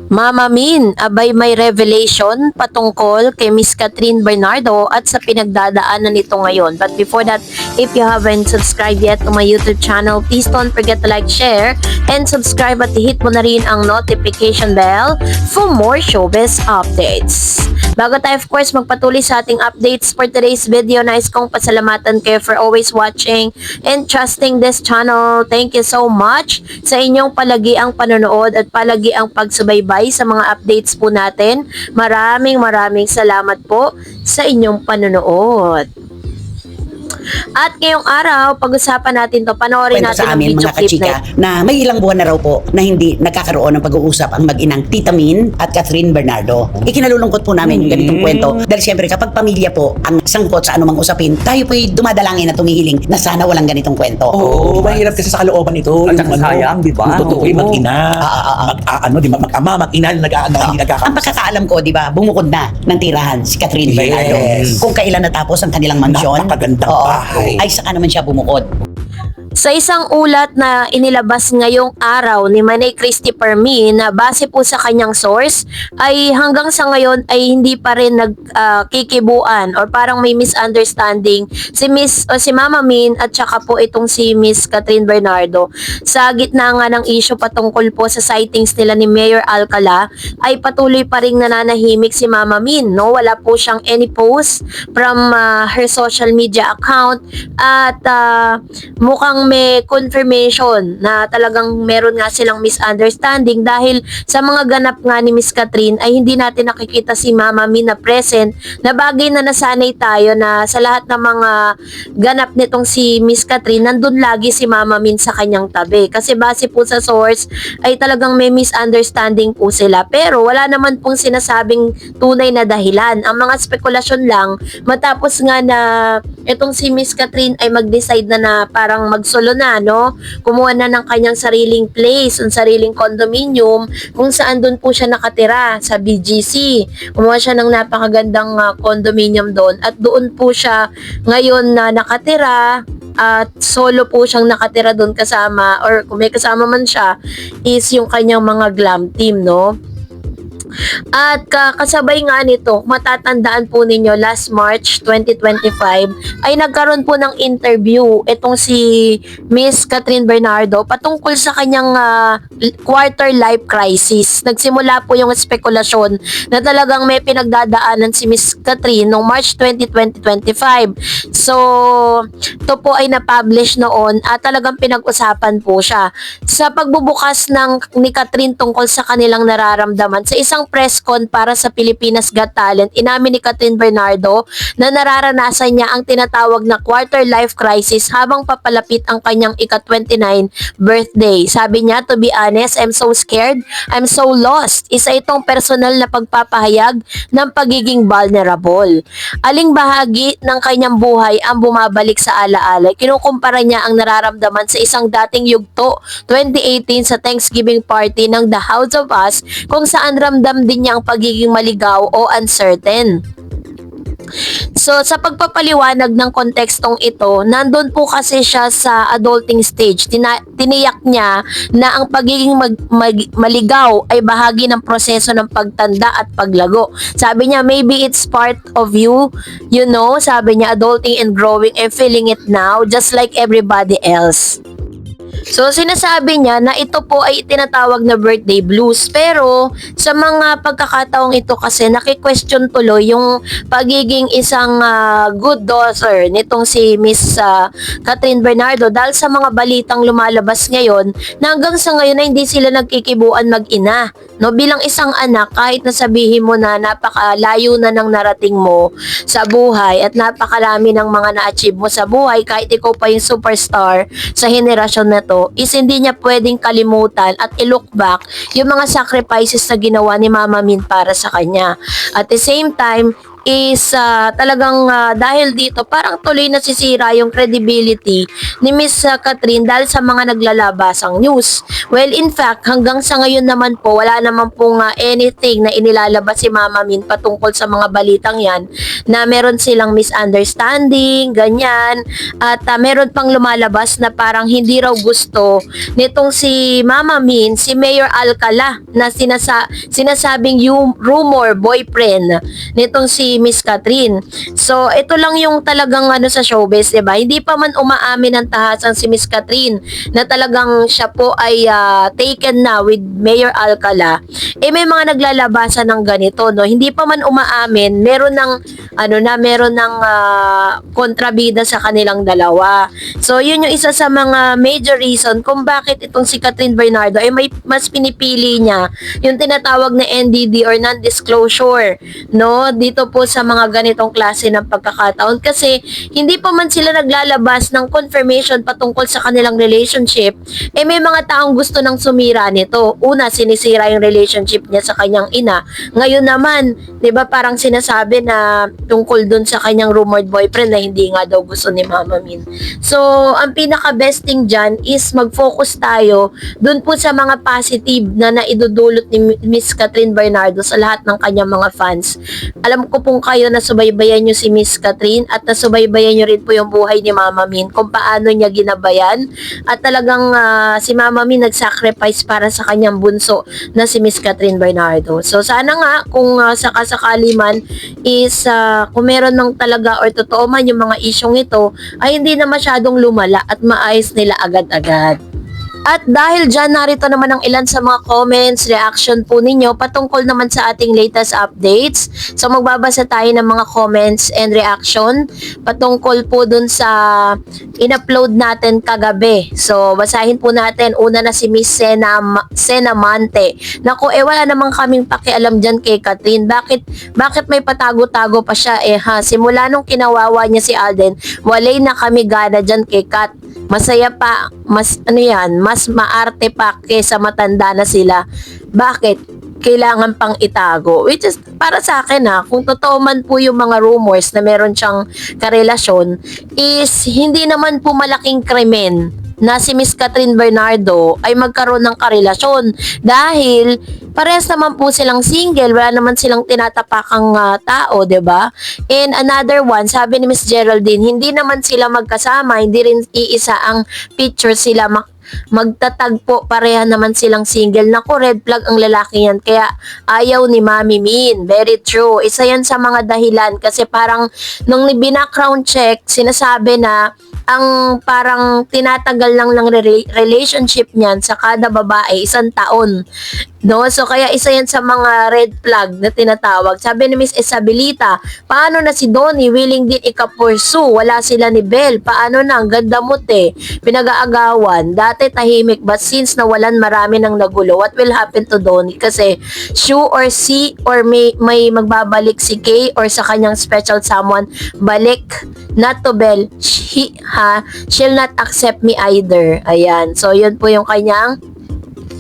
Mama Min, abay may revelation patungkol kay Miss Catherine Bernardo at sa pinagdadaanan nito ngayon. But before that, if you haven't subscribed yet to my YouTube channel, please don't forget to like, share, and subscribe at hit mo na rin ang notification bell for more showbiz updates. Bago tayo, of course, magpatuloy sa ating updates for today's video, nais kong pasalamatan kayo for always watching and trusting this channel. Thank you so much sa inyong palagi ang panonood at palagi ang pagsubaybay sa mga updates po natin. Maraming salamat po sa inyong panonood. At ngayong araw, pag-usapan natin to, panoorin Kwento natin sa ang amin video mga clip kachika na na may ilang buwan na raw po na hindi nagkakaroon ng pag-uusap ang mag-inang Tita Min at Catherine Bernardo. Ikinalulungkot po namin yung ganitong kwento dahil siyempre kapag pamilya po ang sangkot sa anumang usapin, tayo po'y dumadalangin at tumihiling na sana walang ganitong kwento. Oo, mahirap kasi sa kalooban ito. At saka sayang, di ba? Yung totoo, yung Oo. mag-ina. Di ba? Mag-ama, mag-ina, hindi Ang nagkakaroon. pagkakaalam ko, di ba, bumukod na ng tirahan si Catherine Yes. Bernardo. Kung kailan natapos ang kanilang mansyon, Napakagandang bahay. ay saka naman siya bumukod. Sa isang ulat na inilabas ngayong araw ni Manay Christopher Min na base po sa kanyang source ay hanggang sa ngayon ay hindi pa rin nagkikibuan or parang may misunderstanding si Mama Min at saka po itong si Miss Catherine Bernardo. Sa gitna nga ng issue patungkol po sa sightings nila ni Mayor Alcala ay patuloy pa ring nananahimik si Mama Min, no? Wala po siyang any post from her social media account at mukhang may confirmation na talagang meron nga silang misunderstanding dahil sa mga ganap nga ni Miss Catherine ay hindi natin nakikita si Mama Min na present, na bagay na nasanay tayo na sa lahat ng mga ganap nitong si Miss Catherine nandun lagi si Mama Min sa kanyang tabi kasi base po sa source ay talagang may misunderstanding po sila pero wala naman pong sinasabing tunay na dahilan. Ang mga spekulasyon lang matapos nga na itong si Miss Catherine ay mag-decide na parang magsolo na, no? Kumuha na ng kanyang sariling place, ang sariling condominium kung saan doon po siya nakatira sa BGC. Kumuha siya ng napakagandang condominium doon at doon po siya ngayon na nakatira at solo po siyang nakatira doon kasama or kung may kasama man siya is yung kanyang mga glam team, no? At kasabay nga nito, matatandaan po ninyo last March 2025 ay nagkaroon po ng interview itong si Miss Catherine Bernardo patungkol sa kanyang quarter life crisis. Nagsimula po yung spekulasyon na talagang may pinagdadaanan si Miss Catherine noong March 2025. So, ito po ay na-publish noon at talagang pinag-usapan po siya. Sa pagbubukas ni Catherine tungkol sa kanilang nararamdaman sa isang press con para sa Pilipinas Got Talent, inamin ni Catherine Bernardo na nararanasan niya ang tinatawag na quarter life crisis habang papalapit ang kanyang ika-29 birthday. Sabi niya, to be honest, I'm so scared, I'm so lost. Isa itong personal na pagpapahayag ng pagiging vulnerable. Aling bahagi ng kanyang buhay ang bumabalik sa alaala. Kinukumpara niya ang nararamdaman sa isang dating yugto 2018 sa Thanksgiving party ng The House of Us kung saan ramdam din niya ang pagiging maligaw o uncertain. So, sa pagpapaliwanag ng kontekstong ito, nandun po kasi siya sa adulting stage. Tiniyak niya na ang pagiging maligaw ay bahagi ng proseso ng pagtanda at paglago. Sabi niya, maybe it's part of you, you know, sabi niya, adulting and growing and feeling it now, just like everybody else. So, sinasabi niya na ito po ay tinatawag na birthday blues. Pero, sa mga pagkakataong ito kasi, naki-question tuloy yung pagiging isang good daughter nitong si Miss Catherine Bernardo dahil sa mga balitang lumalabas ngayon na hanggang sa ngayon na hindi sila nagkikibuan mag-ina. No, bilang isang anak, kahit na sabihin mo na napakalayo na ng narating mo sa buhay at napakarami ng mga na-achieve mo sa buhay, kahit ikaw pa yung superstar sa henerasyon na to, is hindi niya pwedeng kalimutan at i-look back yung mga sacrifices na ginawa ni Mama Min para sa kanya. At the same time, is talagang dahil dito parang tuloy nasisira yung credibility ni Miss Catherine dahil sa mga naglalabasang news. Well, in fact, hanggang sa ngayon naman po, wala naman pong anything na inilalabas si Mama Min patungkol sa mga balitang yan na meron silang misunderstanding, ganyan, at meron pang lumalabas na parang hindi raw gusto nitong si Mama Min, si Mayor Alcala na sinasabing yung rumor boyfriend nitong si Miss Catherine. So, ito lang yung talagang sa showbiz, diba? Hindi pa man umaamin ng tahasan si Miss Catherine na talagang siya po ay taken na with Mayor Alcala. May mga naglalabasan ng ganito, no? Hindi pa man umaamin, meron ng kontrabida sa kanilang dalawa. So, yun yung isa sa mga major reason kung bakit itong si Catherine Bernardo ay may mas pinipili niya yung tinatawag na NDD or non-disclosure, no? Dito po sa mga ganitong klase ng pagkakataon kasi hindi pa man sila naglalabas ng confirmation patungkol sa kanilang relationship, may mga taong gusto nang sumira nito. Una, sinisira yung relationship niya sa kanyang ina. Ngayon naman, 'di ba, parang sinasabi na tungkol dun sa kanyang rumored boyfriend na hindi nga daw gusto ni Mama Min. So, ang pinaka-best thing dyan is mag-focus tayo dun po sa mga positive na naidudulot ni Miss Catherine Bernardo sa lahat ng kanyang mga fans. Alam ko pong kayo na subaybayan nyo si Miss Catherine at nasubaybayan nyo rin po yung buhay ni Mama Min kung paano niya ginabayan at talagang si Mama Min nag-sacrifice para sa kanyang bunso na si Miss Catherine Bernardo. So sana nga kung sakasakali man is kung meron ng talaga or totoo man yung mga isyong ito ay hindi na masyadong lumala at maayos nila agad-agad. At dahil dyan, narito naman ang ilan sa mga comments, reaction po ninyo patungkol naman sa ating latest updates. So magbabasa tayo ng mga comments and reaction patungkol po dun sa in-upload natin kagabi. So basahin po natin. Una na si Miss Senamante. Naku, wala namang kaming pakialam dyan kay Catherine. Bakit may patago-tago pa siya? Simula nung kinawawa niya si Alden, walay na kami gana dyan kay Kat. Masaya pa, mas maarte pa kaysa matanda na sila. Bakit? Kailangan pang itago. Which is, para sa akin kung totoo man po yung mga rumors na meron siyang karelasyon, is hindi naman po malaking krimen na si Miss Catherine Bernardo ay magkaroon ng karelasyon dahil parehas naman po silang single, wala naman silang tinatapakang tao, 'di ba? And another one, sabi ni Miss Geraldine, hindi naman sila magkasama, hindi rin iisa ang picture sila magtatagpo, pareha naman silang single. Naku, red flag ang lalaki yan, kaya ayaw ni Mami Min. Very true. Isa yan sa mga dahilan kasi parang nung bina-background check, sinasabi na ang parang tinatagal lang ng relationship niyan sa kada babae 1 taon. No? So kaya isa yan sa mga red flag na tinatawag. Sabi ni Miss Isabelita, paano na si Donnie willing din ika-pursue? Wala sila ni Belle. Paano na? Ang ganda mo pinag-aagawan. Dati tahimik but since nawalan marami ng nagulo. What will happen to Donnie? Kasi Sue or C or may magbabalik si Kay or sa kanyang special someone balik. Not to Belle. She'll not accept me either. Ayan. So, yun po yung kanyang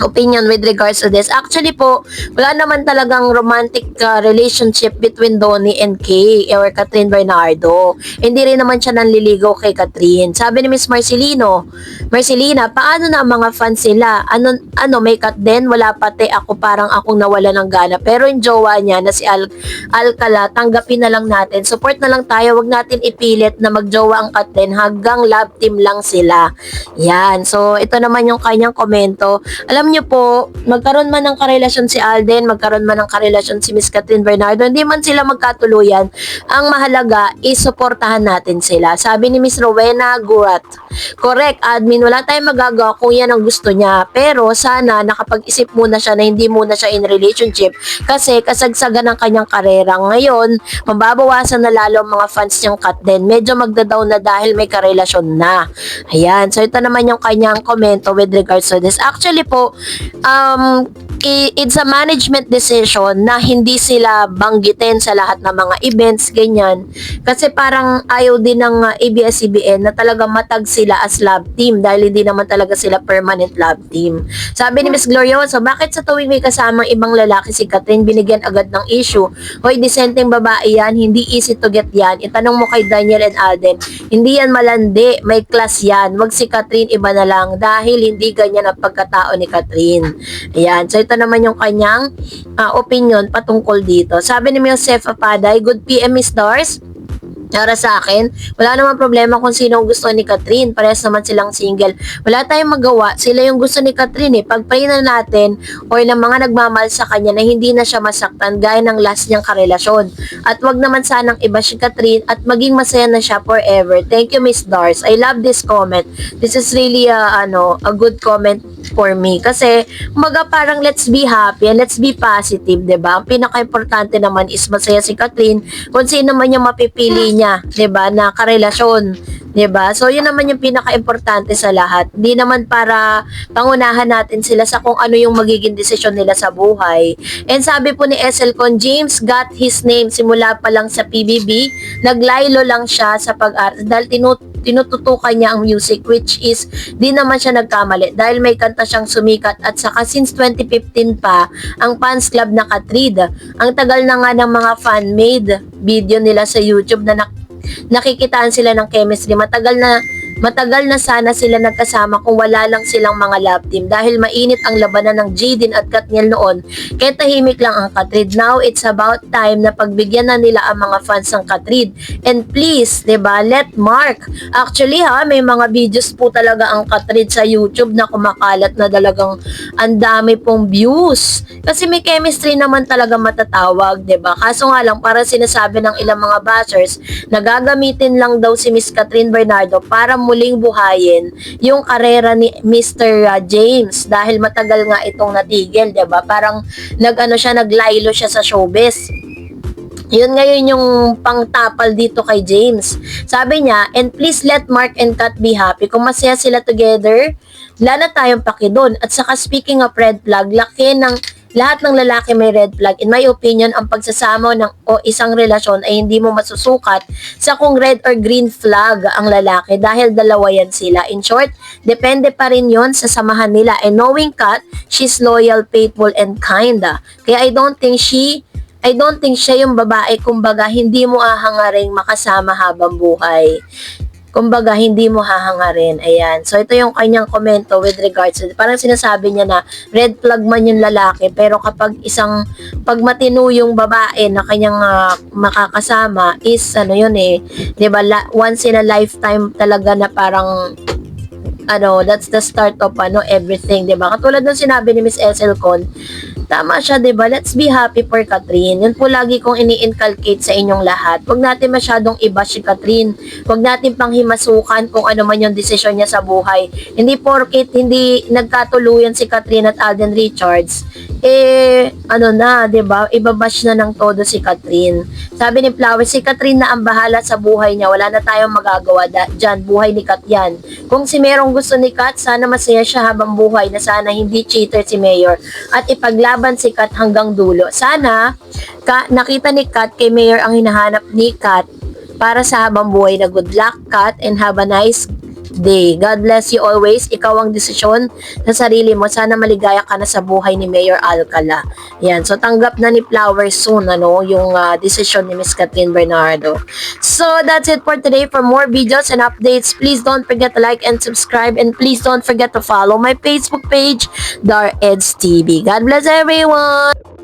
opinion with regards to this. Actually po, wala naman talagang romantic relationship between Donnie and Kay or Catherine Bernardo. Hindi rin naman siya nanliligaw kay Catherine. Sabi ni Miss Marcelina, paano na ang mga fans nila? Ano, may cut din? Wala pati ako, parang akong nawala ng gana. Pero yung jowa niya na si Alcala, tanggapin na lang natin. Support na lang tayo. Wag natin ipilit na magjowa ang cut din. Hanggang love team lang sila. Yan. So, ito naman yung kanyang komento. Alam niyo po, magkaroon man ng karelasyon si Alden, magkaroon man ng karelasyon si Miss Catherine Bernardo, hindi man sila magkatuluyan, ang mahalaga is suportahan natin sila. Sabi ni Miss Rowena Gurat, correct, admin, wala tayong magagawa kung yan ang gusto niya, pero sana nakapag-isip muna siya na hindi muna siya in relationship kasi kasagsagan ng kanyang karera. Ngayon, mababawasan na lalo ang mga fans niyang cut din. Medyo magda-down na dahil may karelasyon na. Ayan, so ito naman yung kanyang komento with regards to this. Actually po, it's a management decision na hindi sila banggitin sa lahat ng mga events, ganyan. Kasi parang ayaw din ng ABS-CBN na talaga matag sila as love team dahil hindi naman talaga sila permanent love team. Sabi ni Miss Glorioso, bakit sa tuwing may kasamang ibang lalaki si Catherine, binigyan agad ng issue? Hoy, disenteng babae yan, hindi easy to get yan. Itanong mo kay Daniel and Alden, hindi yan malandi, may class yan. Wag si Catherine, iba na lang dahil hindi ganyan ang pagkatao ni Catherine. Ayan, so ito naman yung kanyang opinion patungkol dito. Sabi ni Joseph Apaday, good PM Miss Dars. Para sa akin, wala namang problema kung sino ang gusto ni Catherine. Parehas naman silang single. Wala tayong magawa. Sila yung gusto ni Catherine eh. Pag-pray na natin or ng mga nagmamahal sa kanya na hindi na siya masaktan gaya ng last niyang karelasyon. At wag naman sanang iba si Catherine at maging masaya na siya forever. Thank you, Miss Dars. I love this comment. This is really a good comment for me. Kasi, umaga parang let's be happy and let's be positive, diba? Ang pinaka-importante naman is masaya si Catherine kung sino man yung mapipili niya, 'di ba, na karelasyon, 'di ba? So yun naman yung pinaka-importante sa lahat. Hindi naman para pangunahan natin sila sa kung ano yung magiging desisyon nila sa buhay. And sabi po ni SL Con, James got his name simula pa lang sa PBB, naglaylo lang siya sa pag-art dahil tinututukan niya ang music, which is di naman siya nagkamali dahil may kanta siyang sumikat at saka since 2015 pa ang fans club na Katrid. Ang tagal na nga ng mga fan-made video nila sa YouTube na nakikitaan sila ng chemistry. Matagal na sana sila nagkasama kung wala lang silang mga love team dahil mainit ang labanan ng Jaden at Katniel noon kaya tahimik lang ang Katrid. Now it's about time na pagbigyan na nila ang mga fans ng Katrid. And please, diba, let Mark. Actually may mga videos po talaga ang Katrid sa YouTube na kumakalat na talagang ang dami pong views. Kasi may chemistry naman talaga matatawag, diba? Kaso nga lang, para sinasabi ng ilang mga bashers na gagamitin lang daw si Miss Catherine Bernardo para muling buhayin yung karera ni Mr. James dahil matagal nga itong natigil, 'di ba? Parang naglaylo siya sa showbiz. Yun ngayon yung pangtapal dito kay James. Sabi niya, and please let Mark and Kat be happy. Kung masaya sila together, wala na tayong pakidon. At saka speaking of red flag, laki ng lahat ng lalaki may red flag. In my opinion, ang pagsasama o isang relasyon ay hindi mo masusukat sa kung red or green flag ang lalaki dahil dalawa yan sila. In short, depende pa rin yon sa samahan nila. And knowing Kat, she's loyal, faithful, and kinda. Kaya I don't think siya yung babae, kumbaga hindi mo ahangaring makasama habang buhay. Kumbaga, hindi mo hahangarin. Ayan. So, ito yung kanyang komento with regards to, parang sinasabi niya na red flag man yung lalaki, pero kapag pag matino yung babae na kanyang makakasama is, diba, once in a lifetime talaga na parang, that's the start of, everything, diba? Katulad ng sinabi ni Miss SL Con, tama siya, diba? Let's be happy for Catherine. Yun po lagi kong ini-inculcate sa inyong lahat. Huwag natin masyadong iba si Catherine. Huwag natin panghimasukan kung ano man yung desisyon niya sa buhay. Hindi porket hindi nagkatuluyan si Catherine at Alden Richards, diba? Ibabash na ng todo si Catherine. Sabi ni Flowers, si Catherine na ang bahala sa buhay niya. Wala na tayong magagawa dyan. Buhay ni Kat yan. Kung si Merong gusto ni Kat, sana masaya siya habang buhay na sana hindi cheater si Mayor at ipaglaban si Kat hanggang dulo. Sana nakita ni Kat kay Mayor ang hinahanap ni Kat para sa habang buhay na good luck, Kat, and have a nice day. God bless you always. Ikaw ang desisyon sa sarili mo. Sana maligaya ka na sa buhay ni Mayor Alcala. Yan. So, tanggap na ni Flowers soon, yung desisyon ni Miss Catherine Bernardo. So, that's it for today. For more videos and updates, please don't forget to like and subscribe, and please don't forget to follow my Facebook page, Dar Eds TV. God bless everyone!